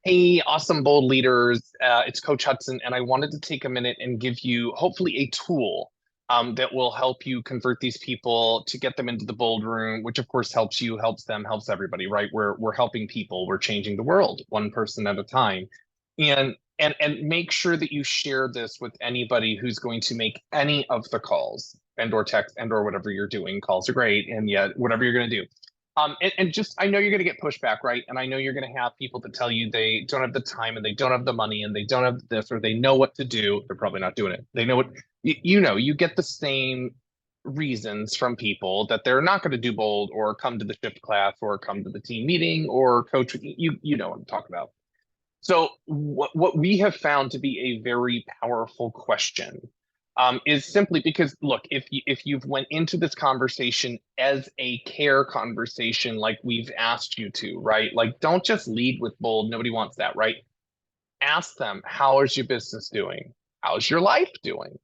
Hey, awesome bold leaders. It's Coach Hudson, and I wanted to take a minute and give you hopefully a tool that will help you convert these people to get them into the bold room, which of course helps you, helps them, helps everybody, right? We're helping people, we're changing the world one person at a time. And make sure that you share this with anybody who's going to make any of the calls and or text and or whatever you're doing. Calls are great, and yet whatever you're going to do. And just, I know you're going to get pushback, right? And I know you're going to have people that tell you they don't have the time and they don't have the money and they don't have this or they know what to do. They're probably not doing it. They know what, you get the same reasons from people that they're not going to do bold or come to the shift class or come to the team meeting or coach. You know what I'm talking about. So what we have found to be a very powerful question is simply because, look, if you've went into this conversation as a care conversation like we've asked you to, right? Like, don't just lead with bold. Nobody wants that, right? Ask them, how is your business doing? How's your life doing?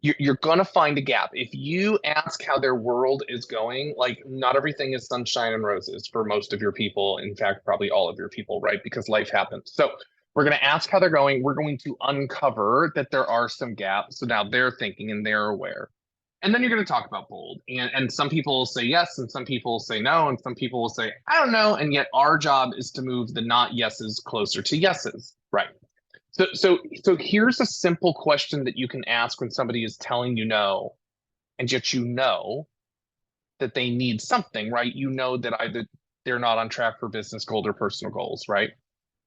You're going to find a gap. If you ask how their world is going, like not everything is sunshine and roses for most of your people. In fact, probably all of your people, right? Because life happens. So we're going to ask how they're going. We're going to uncover that there are some gaps. So now they're thinking and they're aware. And then you're going to talk about bold. And some people will say yes, and some people will say no, and some people will say, I don't know. And yet our job is to move the not yeses closer to yeses. Right. So here's a simple question that you can ask when somebody is telling you no, and yet you know that they need something, right? You know that either they're not on track for business goals or personal goals, right?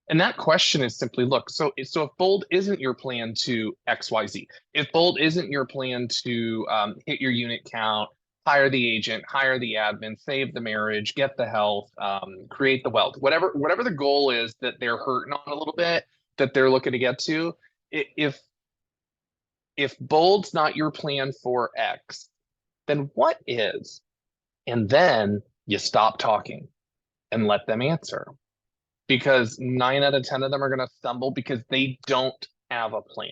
And that question is simply, look, so if bold isn't your plan to XYZ, if bold isn't your plan to hit your unit count, hire the agent, hire the admin, save the marriage, get the health, create the wealth, whatever the goal is that they're hurting on a little bit, that they're looking to get to, if bold's not your plan for X, then what is? And then you stop talking and let them answer, because 9 out of 10 of them are going to stumble because they don't have a plan.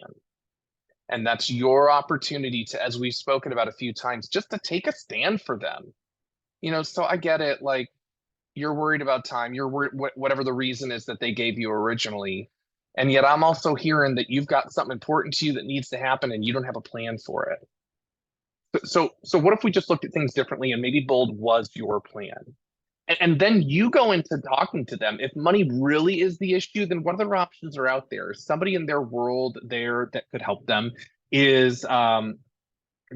And that's your opportunity to, as we've spoken about a few times, just to take a stand for them. So I get it. Like, you're worried about time. You're worried, whatever the reason is that they gave you originally. And yet I'm also hearing that you've got something important to you that needs to happen and you don't have a plan for it. So what if we just looked at things differently and maybe bold was your plan? And then you go into talking to them. If money really is the issue, then what other options are out there? Somebody in their world there that could help them is,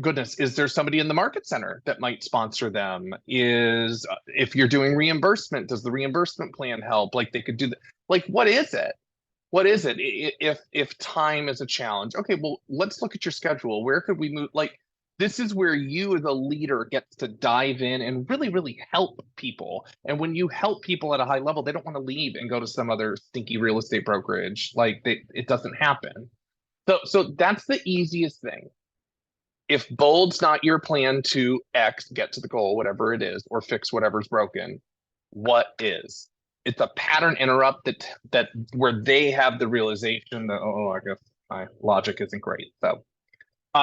goodness, is there somebody in the market center that might sponsor them? Is, if you're doing reimbursement, does the reimbursement plan help? Like, they could do that. Like, what is it? What is it? If time is a challenge, okay, well, let's look at your schedule. Where could we move? Like, this is where you as a leader gets to dive in and really, really help people. And when you help people at a high level, they don't want to leave and go to some other stinky real estate brokerage. Like, it doesn't happen. So that's the easiest thing. If bold's not your plan to X, get to the goal, whatever it is, or fix whatever's broken, what is? It's a pattern interrupt that where they have the realization that, oh, I guess my logic isn't great.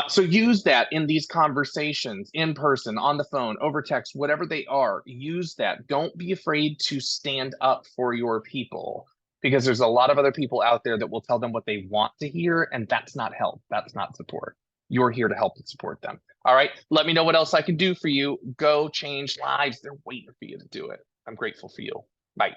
So use that in these conversations, in person, on the phone, over text, whatever they are. Use that. Don't be afraid to stand up for your people, because there's a lot of other people out there that will tell them what they want to hear, and that's not help. That's not support. You're here to help and support them. All right. Let me know what else I can do for you. Go change lives. They're waiting for you to do it. I'm grateful for you. Bye.